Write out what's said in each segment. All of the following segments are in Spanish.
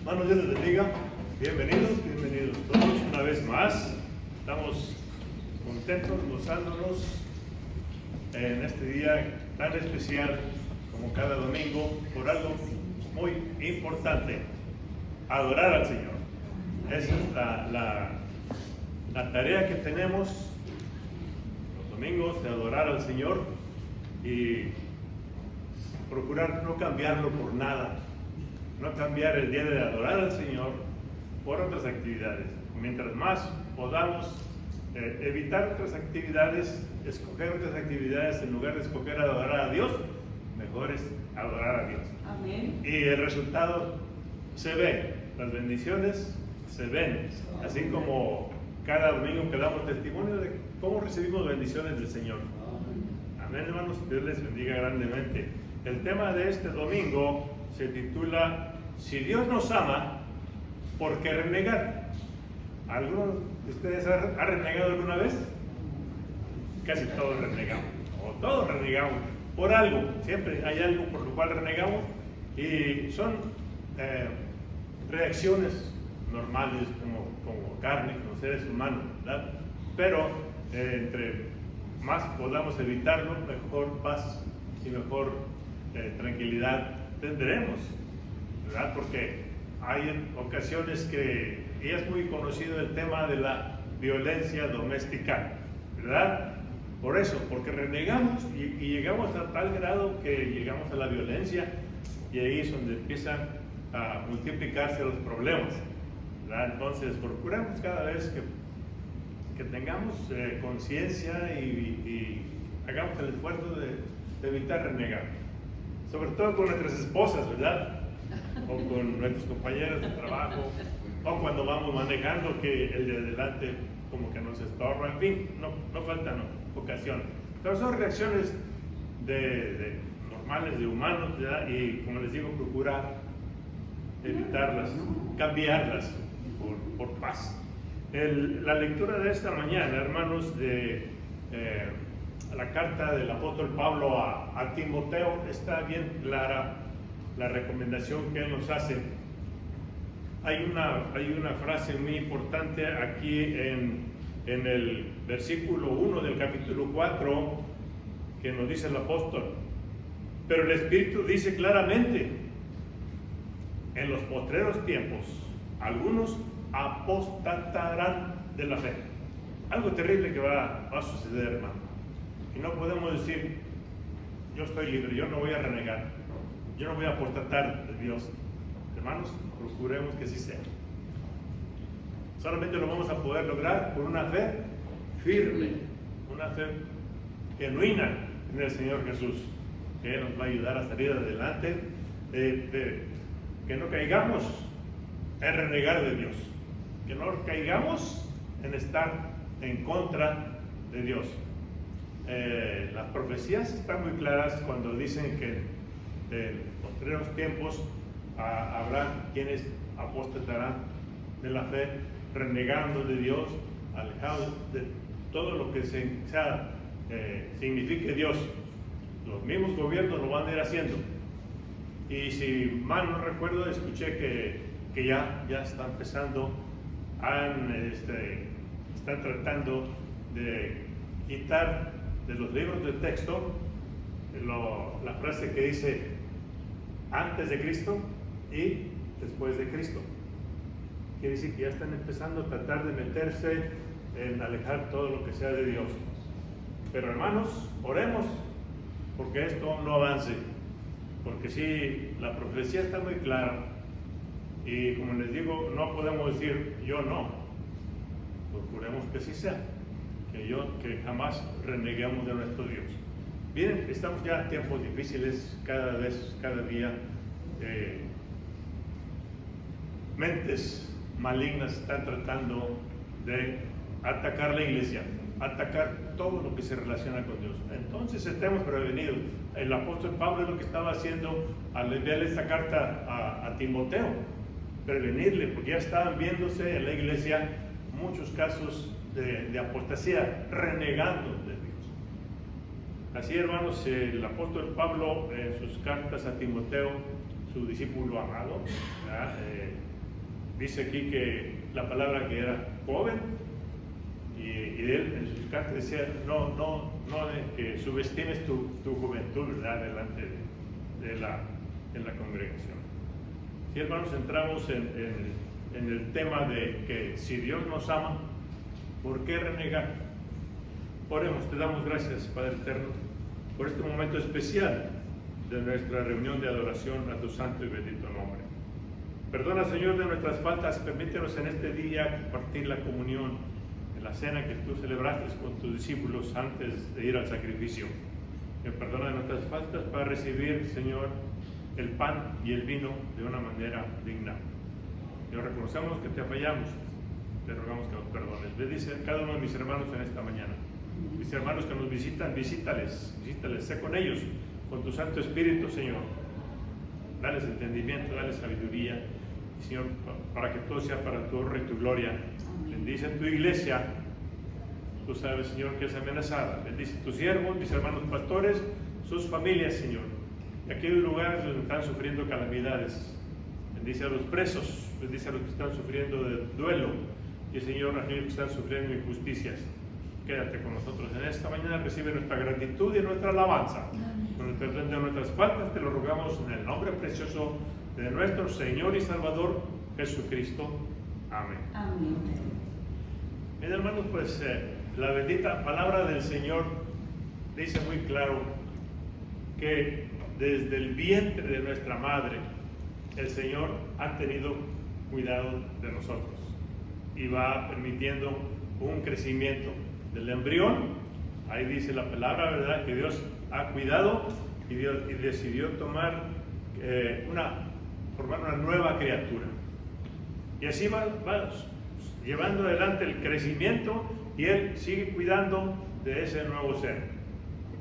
Hermanos, Dios les bendiga. Bienvenidos todos una vez más. Estamos contentos, gozándonos en este día tan especial como cada domingo por algo muy importante: adorar al Señor. Esa es la tarea que tenemos los domingos, de adorar al Señor y procurar no cambiarlo por nada. No cambiar el día de adorar al Señor por otras actividades. Mientras más podamos evitar otras actividades, escoger otras actividades en lugar de escoger adorar a Dios, mejor es adorar a Dios. Amén. Y el resultado se ve, las bendiciones se ven, así como cada domingo que damos testimonio de cómo recibimos bendiciones del Señor. Amén, hermanos, Dios les bendiga grandemente. El tema de este domingo se titula: Si Dios nos ama, ¿por qué renegar? ¿Alguno de ustedes ha renegado alguna vez? Casi todos renegamos, o todos renegamos por algo. Siempre hay algo por lo cual renegamos, y son reacciones normales como carne, como seres humanos, ¿verdad? Pero entre más podamos evitarlo, mejor paz y mejor tranquilidad tendremos, ¿verdad? Porque hay ocasiones que, y es muy conocido el tema de la violencia doméstica, ¿verdad? Por eso, porque renegamos y llegamos a tal grado que llegamos a la violencia, y ahí es donde empiezan a multiplicarse los problemas, ¿verdad? Entonces, procuremos cada vez que tengamos conciencia y hagamos el esfuerzo de evitar renegar, sobre todo con nuestras esposas, ¿verdad? O con nuestros compañeros de trabajo, o cuando vamos manejando, que el de adelante como que nos estorba. En fin, no faltan ocasiones, pero son reacciones normales de humanos, ¿verdad? Y como les digo, procurar evitarlas, cambiarlas por paz. La lectura de esta mañana, hermanos, de la carta del apóstol Pablo a Timoteo, está bien clara la recomendación que él nos hace. Hay una frase muy importante aquí en el versículo 1 del capítulo 4, que nos dice el apóstol: pero el Espíritu dice claramente, en los postreros tiempos algunos apostatarán de la fe. Algo terrible que va a suceder, hermano. Y no podemos decir: yo estoy libre, yo no voy a renegar, yo no voy a apostatar de Dios. Hermanos, procuremos que sí sea. Solamente lo vamos a poder lograr por una fe firme, una fe genuina en el Señor Jesús, que Él nos va a ayudar a salir adelante, que no caigamos en renegar de Dios, que no caigamos en estar en contra de Dios. Las profecías están muy claras cuando dicen que en posteriores tiempos habrá quienes apostatarán de la fe, renegando de Dios, alejados de todo lo que signifique Dios. Los mismos gobiernos lo van a ir haciendo. Y si mal no recuerdo, escuché que ya está empezando, están tratando de quitar de los libros de texto la frase que dice antes de Cristo y después de Cristo. Quiere decir que ya están empezando a tratar de meterse en alejar todo lo que sea de Dios. Pero hermanos, oremos porque esto no avance, porque sí, la profecía está muy clara, y como les digo, no podemos decir yo no. Procuremos que sí sea, que jamás reneguemos de nuestro Dios. Bien, estamos ya en tiempos difíciles, cada día mentes malignas están tratando de atacar la iglesia, atacar todo lo que se relaciona con Dios. Entonces estemos prevenidos. El apóstol Pablo es lo que estaba haciendo al enviarle esta carta a Timoteo, prevenirle, porque ya estaban viéndose en la iglesia muchos casos de apostasía, renegando de Dios. Así, hermanos, el apóstol Pablo en sus cartas a Timoteo, su discípulo amado, dice aquí que la palabra que era joven, y él en sus cartas decía, no que subestimes tu juventud, ¿verdad?, delante de la congregación. Si, hermanos, entramos en el tema de que si Dios nos ama, ¿por qué renegar? Oremos. Te damos gracias, Padre eterno, por este momento especial de nuestra reunión de adoración a tu santo y bendito nombre. Perdona, Señor, de nuestras faltas. Permítenos en este día compartir la comunión en la cena que tú celebraste con tus discípulos antes de ir al sacrificio. Perdona de nuestras faltas para recibir, Señor, el pan y el vino de una manera digna. Dios, reconocemos que te fallamos, te rogamos que nos perdones. Bendice a cada uno de mis hermanos en esta mañana. Mis hermanos que nos visitan, visítales, sé con ellos, con tu Santo Espíritu, Señor. Dales entendimiento, dales sabiduría, y, Señor, para que todo sea para tu honra y tu gloria. Bendice a tu iglesia. Tú sabes, Señor, que es amenazada. Bendice a tus siervos, mis hermanos pastores, sus familias, Señor. Y aquellos lugares donde están sufriendo calamidades. Bendice a los presos, bendice a los que están sufriendo de duelo. Y, Señor, a aquellos que están sufriendo injusticias. Quédate con nosotros en esta mañana. Recibe nuestra gratitud y nuestra alabanza. Con el perdón de nuestras faltas, te lo rogamos en el nombre precioso de nuestro Señor y Salvador, Jesucristo. Amén. Amén. Bien, hermanos, pues la bendita palabra del Señor dice muy claro que desde el vientre de nuestra madre el Señor ha tenido cuidado de nosotros y va permitiendo un crecimiento del embrión. Ahí dice la palabra, ¿verdad?, que Dios ha cuidado y decidió formar una nueva criatura. Y así va llevando adelante el crecimiento, y Él sigue cuidando de ese nuevo ser,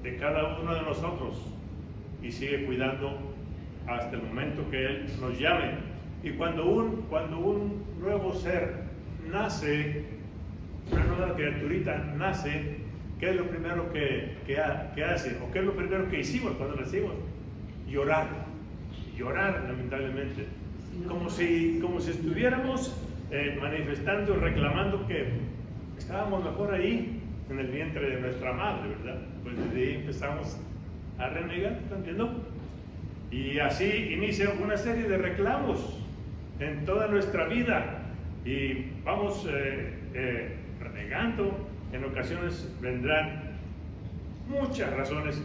de cada uno de nosotros, y sigue cuidando hasta el momento que Él nos llame. Y cuando un nuevo ser nace, una nueva criaturita nace, ¿qué es lo primero que hace? ¿O qué es lo primero que hicimos cuando nacimos? Llorar, lamentablemente. Como si estuviéramos manifestando y reclamando que estábamos mejor ahí en el vientre de nuestra madre, ¿verdad? Pues desde ahí empezamos a renegar, ¿están viendo? Y así inicia una serie de reclamos en toda nuestra vida, y vamos renegando. En ocasiones vendrán muchas razones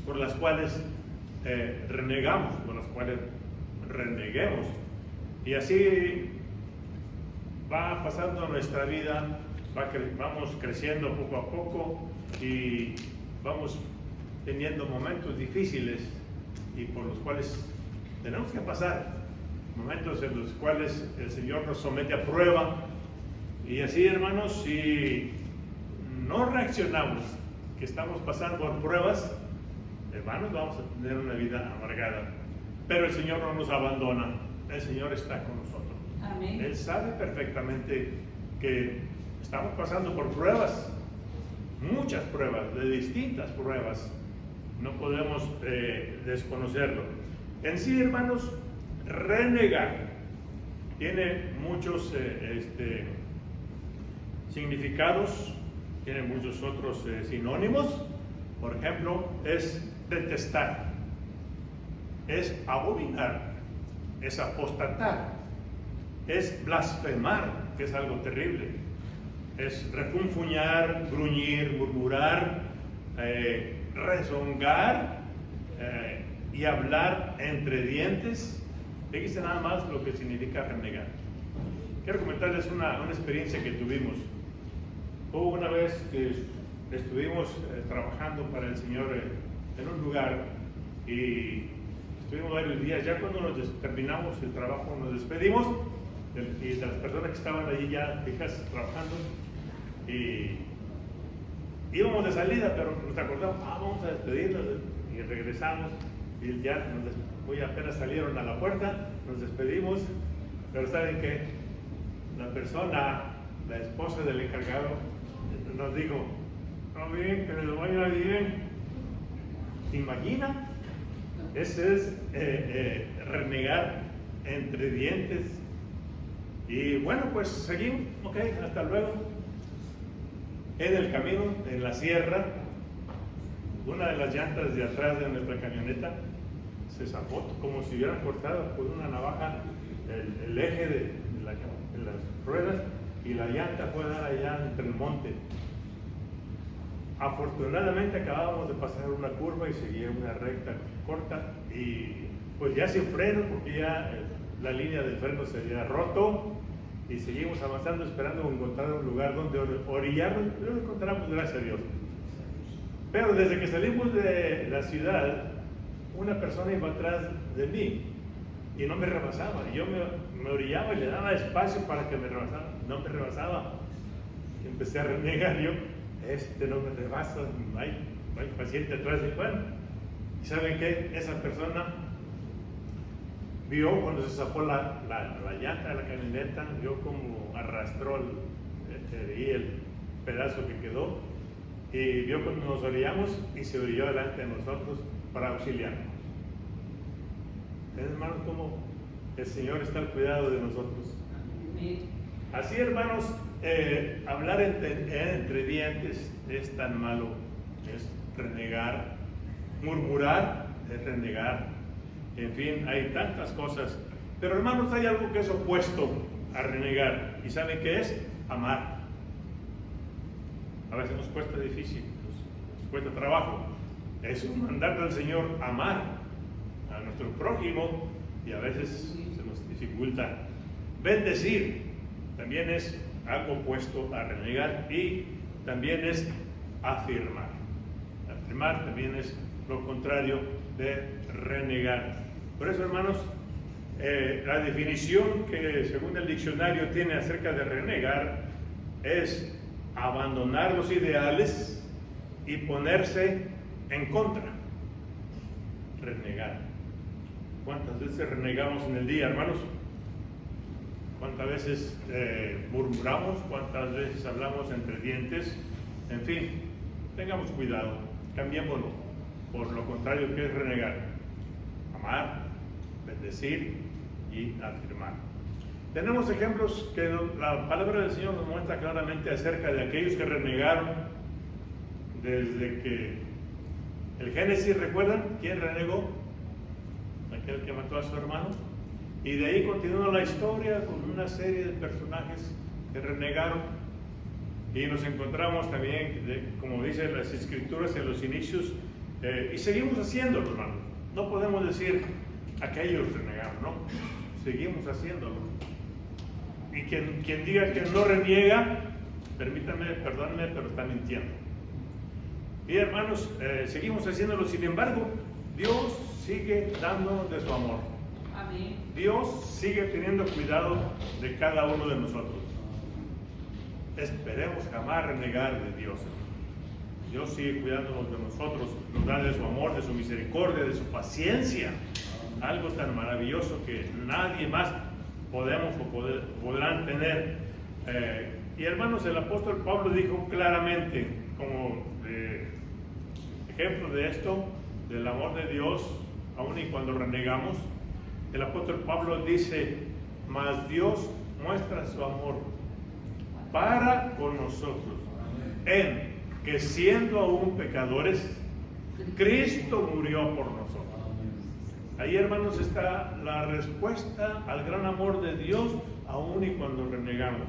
por las cuales renegamos, por las cuales reneguemos, y así va pasando nuestra vida, vamos creciendo poco a poco y vamos teniendo momentos difíciles y por los cuales tenemos que pasar, momentos en los cuales el Señor nos somete a prueba. Y así, hermanos, si no reaccionamos que estamos pasando por pruebas, hermanos, vamos a tener una vida amargada. Pero el Señor no nos abandona, el Señor está con nosotros. Amén. Él sabe perfectamente que estamos pasando por pruebas, muchas pruebas, de distintas pruebas. No podemos desconocerlo. En sí, hermanos, renegar tiene muchos significados, tiene muchos otros sinónimos. Por ejemplo, es detestar, es abominar, es apostatar, es blasfemar, que es algo terrible, es refunfuñar, gruñir, murmurar, rezongar y hablar entre dientes. Fíjense nada más lo que significa renegar. Quiero comentarles una experiencia que tuvimos. Hubo una vez que estuvimos trabajando para el Señor en un lugar, y estuvimos varios días. Ya cuando terminamos el trabajo nos despedimos y de las personas que estaban allí ya fijas trabajando, y íbamos de salida, pero nos acordamos, vamos a despedirnos, y regresamos, y ya apenas salieron a la puerta, nos despedimos. Pero ¿saben qué? La persona, la esposa del encargado, nos dijo: no, bien, que les vaya bien. ¿Imagina? Ese es renegar entre dientes. Y bueno, pues seguimos, ok, hasta luego. En el camino, en la sierra, una de las llantas de atrás de nuestra camioneta se zafó, como si hubieran cortado con una navaja el eje de las ruedas, y la llanta fue a dar allá entre el monte. Afortunadamente acabábamos de pasar una curva y seguía una recta corta, y pues ya sin freno, porque ya la línea del freno se había roto, y seguimos avanzando esperando encontrar un lugar donde orillarnos. Y lo encontramos, gracias a Dios. Pero desde que salimos de la ciudad, una persona iba atrás de mí y no me rebasaba. Yo me orillaba y le daba espacio para que me rebasara. No me rebasaba. Y empecé a renegar yo: no me rebasa, hay paciente atrás de mí. Bueno, ¿y saben qué? Esa persona vio cuando se zafó la llanta de la camioneta, vio como arrastró el pedazo que quedó, y vio cuando nos orillamos y se orilló delante de nosotros para auxiliarnos. Hermanos, como el Señor está al cuidado de nosotros. Así, hermanos, hablar entre dientes es tan malo, es renegar. Murmurar es renegar. En fin, hay tantas cosas. Pero hermanos, hay algo que es opuesto a renegar. ¿Y saben qué es? Amar. A veces nos cuesta difícil, nos cuesta trabajo. Es un mandato del Señor amar a nuestro prójimo, y a veces se nos dificulta. Bendecir también es algo opuesto a renegar, y también es afirmar. Afirmar también es lo contrario de renegar. Por eso, hermanos, la definición que según el diccionario tiene acerca de renegar es abandonar los ideales y ponerse en contra. Renegar. ¿Cuántas veces renegamos en el día, hermanos? ¿Cuántas veces murmuramos? ¿Cuántas veces hablamos entre dientes? En fin, tengamos cuidado, cambiémoslo por lo contrario que es renegar. Amar, bendecir y afirmar. Tenemos ejemplos que la palabra del Señor nos muestra claramente acerca de aquellos que renegaron desde que el Génesis. ¿Recuerdan quién renegó? Aquel que mató a su hermano. Y de ahí continúa la historia con una serie de personajes que renegaron, y nos encontramos también, como dicen las Escrituras, en los inicios, y seguimos haciéndolo, hermano. No podemos decir aquellos renegaron, no, seguimos haciéndolo. Y quien diga que no reniega, permítanme, perdónenme, pero está mintiendo. Y hermanos, seguimos haciéndolo. Sin embargo, Dios sigue dándonos de su amor. Amén. Dios sigue teniendo cuidado de cada uno de nosotros. Esperemos jamás renegar de Dios. Dios sigue cuidándonos de nosotros, nos da de su amor, de su misericordia, de su paciencia. Algo tan maravilloso que nadie más podemos o podrán tener. Y hermanos, el apóstol Pablo dijo claramente, como ejemplo de esto, del amor de Dios, aun y cuando renegamos, el apóstol Pablo dice: mas Dios muestra su amor para con nosotros, en que siendo aún pecadores, Cristo murió por nosotros. Ahí, hermanos, está la respuesta al gran amor de Dios, aun y cuando renegamos.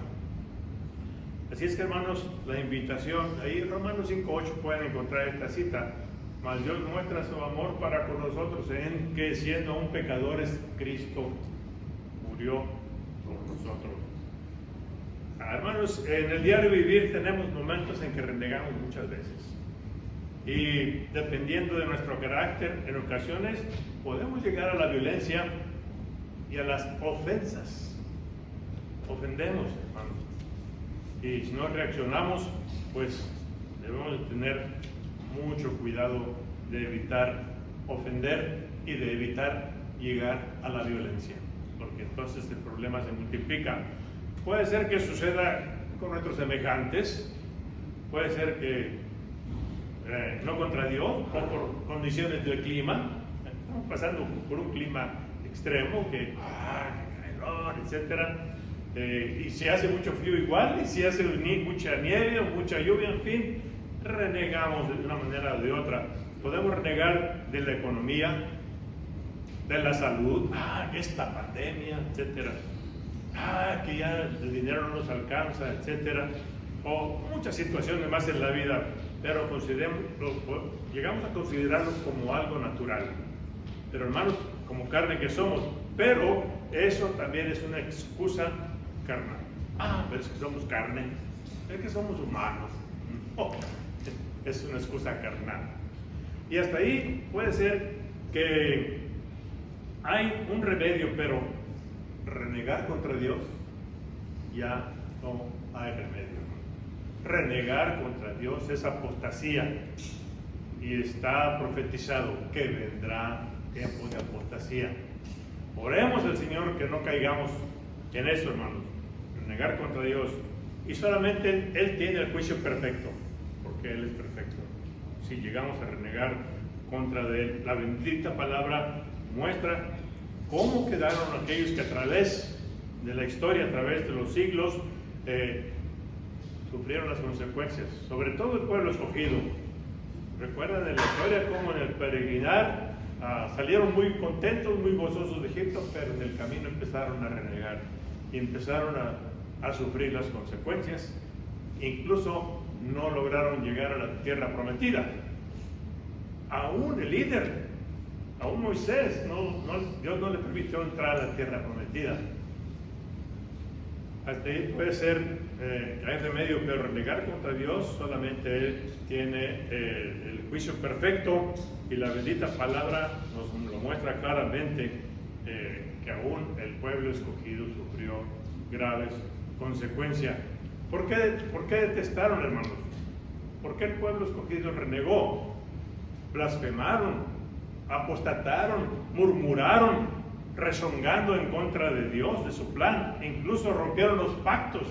Así es que, hermanos, la invitación, ahí en Romanos 5:8 pueden encontrar esta cita: mas Dios muestra su amor para con nosotros, en que siendo aún pecadores, Cristo murió por nosotros. Hermanos, en el diario vivir tenemos momentos en que renegamos muchas veces, y dependiendo de nuestro carácter, en ocasiones podemos llegar a la violencia y a las ofensas. Ofendemos, hermanos, y si no reaccionamos, pues debemos de tener mucho cuidado de evitar ofender y de evitar llegar a la violencia, porque entonces el problema se multiplica. Puede ser que suceda con nuestros semejantes, puede ser que no contra Dios, o por condiciones del clima. Estamos pasando por un clima extremo, que calor, etcétera. y si hace mucho frío igual, y si hace mucha nieve o mucha lluvia, en fin, renegamos de una manera o de otra. Podemos renegar de la economía, de la salud, esta pandemia, etcétera, que ya el dinero no nos alcanza, etcétera, o muchas situaciones más en la vida, pero llegamos a considerarlo como algo natural. Pero hermanos, como carne que somos, pero eso también es una excusa carnal. Pero es que somos carne, es que somos humanos. Es una excusa carnal. Y hasta ahí puede ser que hay un remedio, pero renegar contra Dios ya no hay remedio. Renegar contra Dios es apostasía, y está profetizado que vendrá tiempo de apostasía. Oremos al Señor que no caigamos en eso, hermanos. Renegar contra Dios, y solamente Él tiene el juicio perfecto, porque Él es perfecto. Si llegamos a renegar contra Él, la bendita palabra muestra cómo quedaron aquellos que a través de la historia, a través de los siglos, sufrieron las consecuencias, sobre todo el pueblo escogido. Recuerdan de la historia cómo en el peregrinar salieron muy contentos, muy gozosos de Egipto, pero en el camino empezaron a renegar y empezaron a sufrir las consecuencias. Incluso no lograron llegar a la tierra prometida. Aún el líder, aún Moisés, Dios no le permitió entrar a la tierra prometida. Hasta ahí puede ser que hay remedio, pero renegar contra Dios, solamente Él tiene el juicio perfecto, y la bendita palabra nos lo muestra claramente, que aún el pueblo escogido sufrió graves consecuencias. ¿Por qué detestaron, hermanos? ¿Por qué el pueblo escogido renegó? Blasfemaron, apostataron, murmuraron, rezongando en contra de Dios, de su plan. Incluso rompieron los pactos.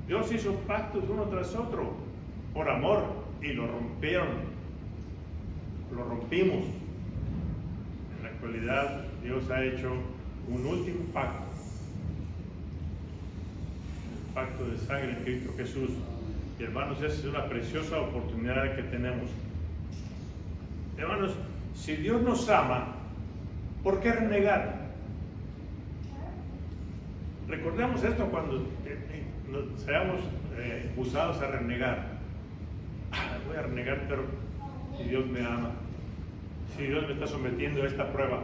Dios hizo pactos uno tras otro por amor, y lo rompieron. Lo rompimos. En la actualidad Dios ha hecho un último pacto, el pacto de sangre en Cristo Jesús. Y hermanos, esa es una preciosa oportunidad que tenemos. Hermanos, si Dios nos ama, ¿por qué renegar? Recordemos esto cuando seamos usados a renegar. Voy a renegar, pero si Dios me ama, si Dios me está sometiendo a esta prueba,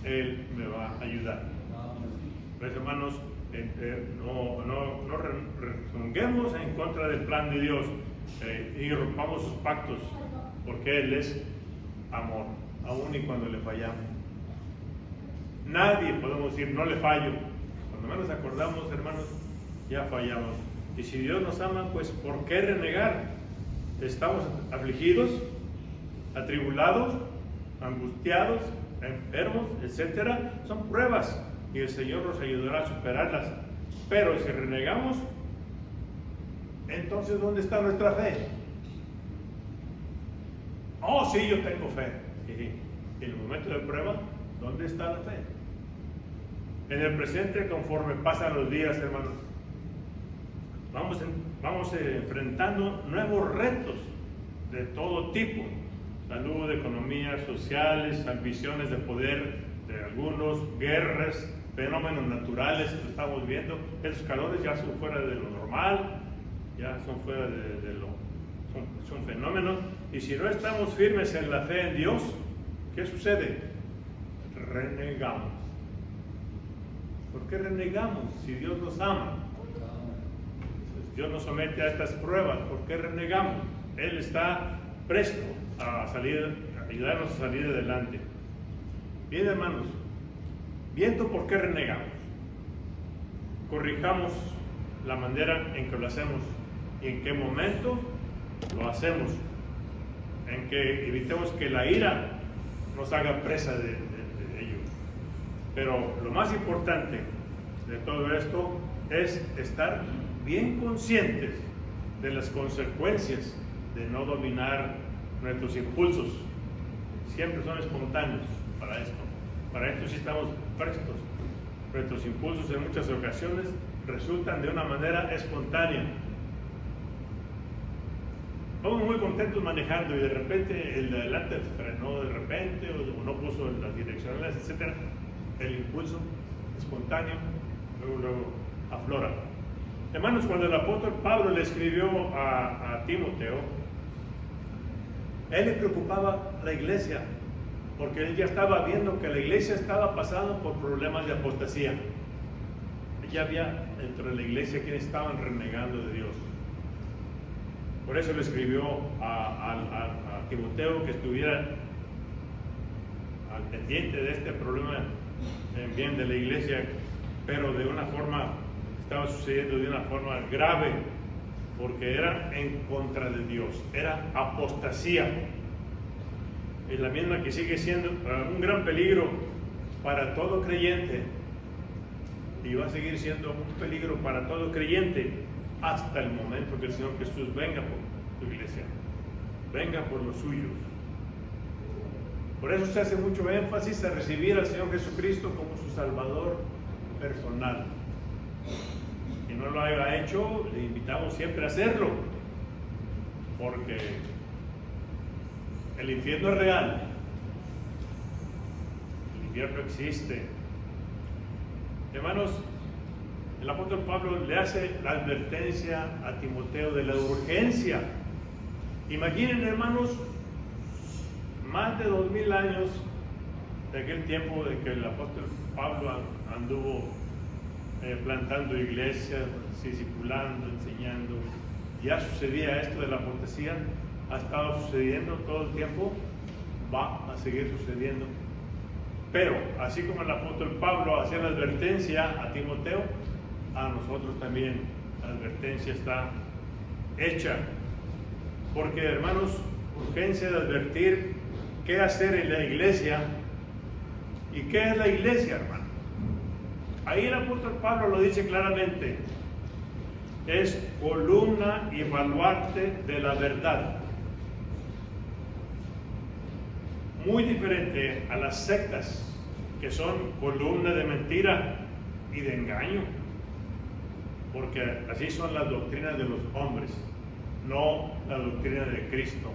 Él me va a ayudar. Pues hermanos, no rezonguemos en contra del plan de Dios, y rompamos sus pactos, porque Él es amor, aun y cuando le fallamos. Nadie podemos decir no le fallo. Cuando menos acordamos, hermanos, ya fallamos. Y si Dios nos ama, pues ¿por qué renegar? Estamos afligidos, atribulados, angustiados, enfermos, etcétera. Son pruebas, y el Señor nos ayudará a superarlas. Pero si renegamos, entonces ¿dónde está nuestra fe? Sí, yo tengo fe. Y en el momento de prueba, ¿dónde está la fe? En el presente, conforme pasan los días, hermanos, vamos enfrentando nuevos retos de todo tipo: salud, economía, sociales, ambiciones de poder de algunos, guerras, fenómenos naturales que estamos viendo. Esos calores ya son fuera de lo normal, ya son fuera de lo... Son fenómenos. Y si no estamos firmes en la fe en Dios, ¿qué sucede? Renegamos. ¿Por qué renegamos si Dios nos ama? Dios nos somete a estas pruebas. ¿Por qué renegamos? Él está presto a ayudarnos a salir adelante. Bien, hermanos, viendo por qué renegamos, corrijamos la manera en que lo hacemos y en qué momento lo hacemos, en que evitemos que la ira nos haga presa de ello. Pero lo más importante de todo esto es estar bien conscientes de las consecuencias de no dominar nuestros impulsos. Siempre son espontáneos para esto. Para esto sí estamos prestos Nuestros impulsos en muchas ocasiones resultan de una manera espontánea. Vamos muy contentos manejando y de repente el de adelante frenó de repente o no puso las direccionales, etc. El impulso espontáneo luego aflora. Hermanos, cuando el apóstol Pablo le escribió a Timoteo, él le preocupaba la iglesia, porque él ya estaba viendo que la iglesia estaba pasando por problemas de apostasía. Ya había dentro de la iglesia quienes estaban renegando de Dios. Por eso le escribió a Timoteo que estuviera al pendiente de este problema en bien de la iglesia, pero de una forma, estaba sucediendo de una forma grave, porque era en contra de Dios, era apostasía. Es la misma que sigue siendo un gran peligro para todo creyente, y va a seguir siendo un peligro para todo creyente hasta el momento que el Señor Jesús venga por su iglesia, venga por los suyos. Por eso se hace mucho énfasis a recibir al Señor Jesucristo como su Salvador personal. Si no lo haya hecho, le invitamos siempre a hacerlo, porque el infierno es real, el infierno existe. Hermanos, el apóstol Pablo le hace la advertencia a Timoteo de la urgencia. Imaginen, hermanos, más de 2000 años de aquel tiempo de que el apóstol Pablo anduvo plantando iglesias, discipulando, enseñando. Ya sucedía esto de la apostasía, ha estado sucediendo todo el tiempo, va a seguir sucediendo. Pero, así como el apóstol Pablo hacía la advertencia a Timoteo, a nosotros también la advertencia está hecha. Porque, hermanos, urgencia de advertir qué hacer en la iglesia. ¿Y qué es la iglesia, hermano? Ahí el apóstol Pablo lo dice claramente: es columna y baluarte de la verdad. Muy diferente a las sectas, que son columna de mentira y de engaño, porque así son las doctrinas de los hombres, no la doctrina de Cristo.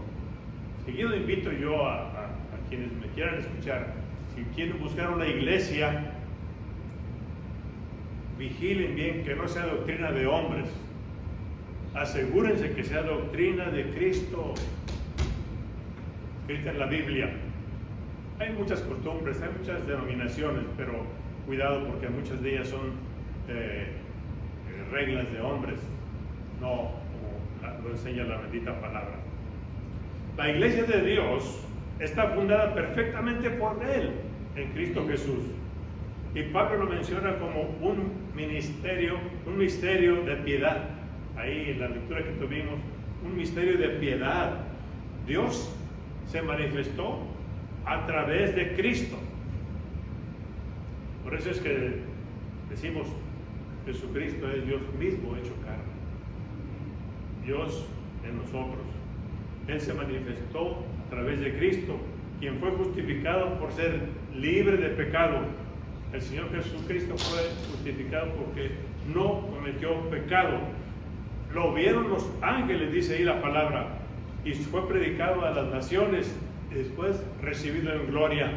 Seguido invito yo a quienes me quieran escuchar, si quieren buscar una iglesia, vigilen bien que no sea doctrina de hombres, asegúrense que sea doctrina de Cristo, escrita en la Biblia. Hay muchas costumbres, hay muchas denominaciones, pero cuidado, porque muchas de ellas son reglas de hombres, no como lo enseña la bendita palabra. La iglesia de Dios está fundada perfectamente por Él, en Cristo Jesús. Y Pablo lo menciona como un misterio de piedad. Ahí en la lectura que tuvimos, un misterio de piedad. Dios se manifestó a través de Cristo. Por eso es que decimos, Jesucristo es Dios mismo hecho carne. Dios en nosotros. Él se manifestó a través de Cristo, quien fue justificado por ser libre de pecado. El Señor Jesucristo fue justificado porque no cometió pecado. Lo vieron los ángeles, dice ahí la palabra, y fue predicado a las naciones, y después recibido en gloria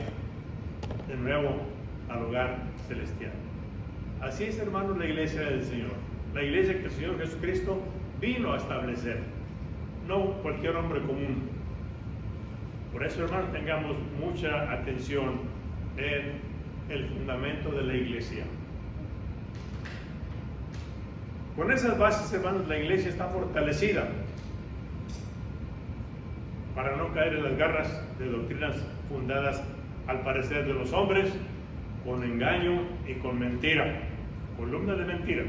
de nuevo al hogar celestial. Así es, hermanos, la iglesia del Señor, la iglesia que el Señor Jesucristo vino a establecer, no cualquier hombre común. Por eso, hermanos, tengamos mucha atención en el fundamento de la iglesia. Con esas bases, hermanos, la iglesia está fortalecida para no caer en las garras de doctrinas fundadas al parecer de los hombres, con engaño y con mentira, columna de mentira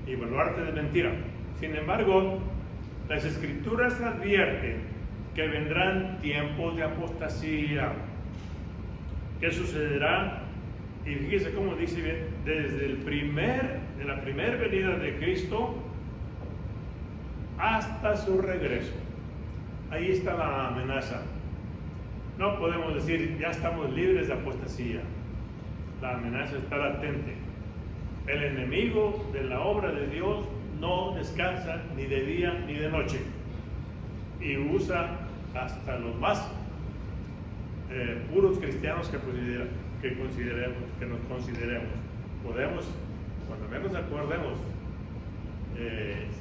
y baluarte de mentira. Sin embargo, las Escrituras advierten que vendrán tiempos de apostasía. ¿Qué sucederá? Y fíjese cómo dice bien, desde la primera venida de Cristo hasta su regreso. Ahí está la amenaza. No podemos decir, ya estamos libres de apostasía. la amenaza está latente. El enemigo de la obra de Dios no descansa ni de día ni de noche, y usa hasta los más puros cristianos que nos consideremos. Podemos, cuando menos acordemos,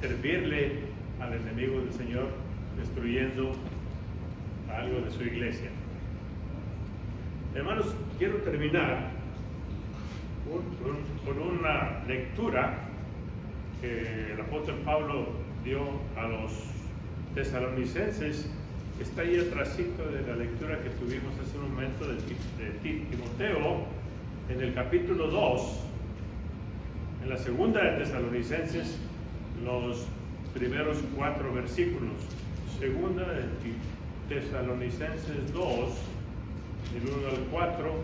servirle al enemigo del Señor, destruyendo algo de su iglesia. Hermanos, quiero terminar con una lectura que el apóstol Pablo dio a los tesalonicenses. Está ahí atrásito de la lectura que tuvimos hace un momento de Timoteo, en el capítulo 2, en la segunda de Tesalonicenses, los primeros 4 versículos. Segunda de Tesalonicenses 2, del 1 al 4,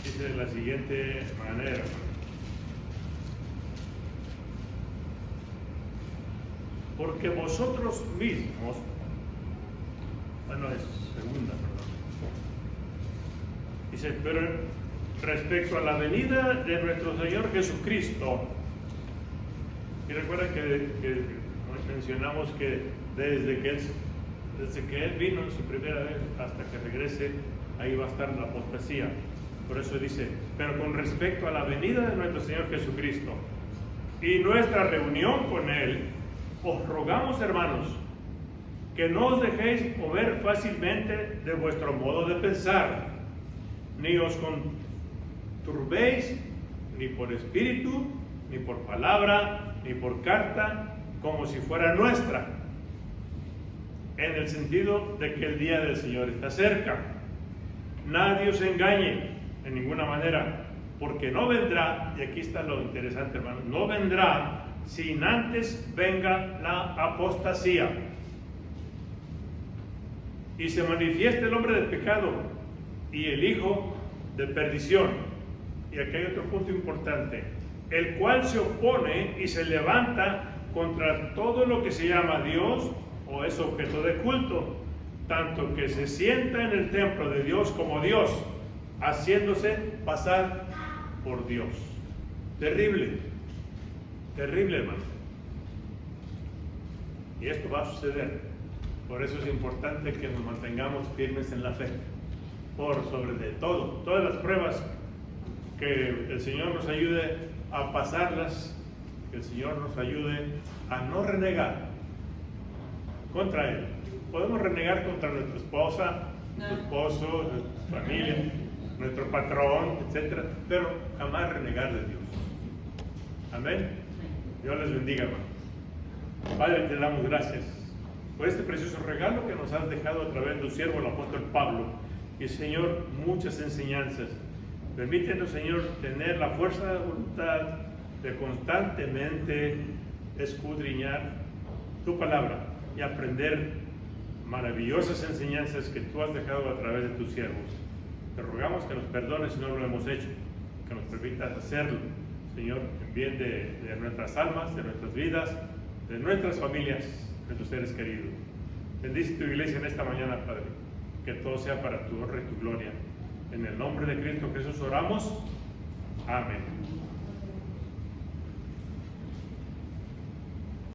dice de la siguiente manera: porque vosotros mismos, es segunda, perdón. Dice, pero respecto a la venida de nuestro Señor Jesucristo, y recuerda que mencionamos que desde que Él vino en su primera vez hasta que regrese, ahí va a estar la apostasía. Por eso dice, pero con respecto a la venida de nuestro Señor Jesucristo y nuestra reunión con Él, os rogamos, hermanos, que no os dejéis mover fácilmente de vuestro modo de pensar, ni os conturbéis ni por espíritu, ni por palabra, ni por carta, como si fuera nuestra, en el sentido de que el día del Señor está cerca. Nadie os engañe en ninguna manera, porque no vendrá, y aquí está lo interesante, hermano, no vendrá sin antes venga la apostasía y se manifieste el hombre del pecado y el hijo de perdición. Y aquí hay otro punto importante: el cual se opone y se levanta contra todo lo que se llama Dios o es objeto de culto, tanto que se sienta en el templo de Dios como Dios, haciéndose pasar por Dios. Terrible, terrible, hermano. Y esto va a suceder. Por eso es importante que nos mantengamos firmes en la fe, por sobre de todo, todas las pruebas, que el Señor nos ayude a pasarlas, que el Señor nos ayude a no renegar contra Él. Podemos renegar contra nuestra esposa, nuestro esposo, nuestra familia, nuestro patrón, etc., pero jamás renegar de Dios. Amén. Dios les bendiga, hermano. Padre, te damos gracias por este precioso regalo que nos has dejado a través de tu siervo, el apóstol Pablo. Y, Señor, muchas enseñanzas. Permítenos, Señor, tener la fuerza de voluntad de constantemente escudriñar tu palabra y aprender maravillosas enseñanzas que tú has dejado a través de tus siervos. Te rogamos que nos perdones si no lo hemos hecho, que nos permitas hacerlo, Señor, en bien de nuestras almas, de nuestras vidas, de nuestras familias, de tus seres queridos. Bendice tu iglesia en esta mañana, Padre, que todo sea para tu honra y tu gloria. En el nombre de Cristo Jesús oramos. Amén.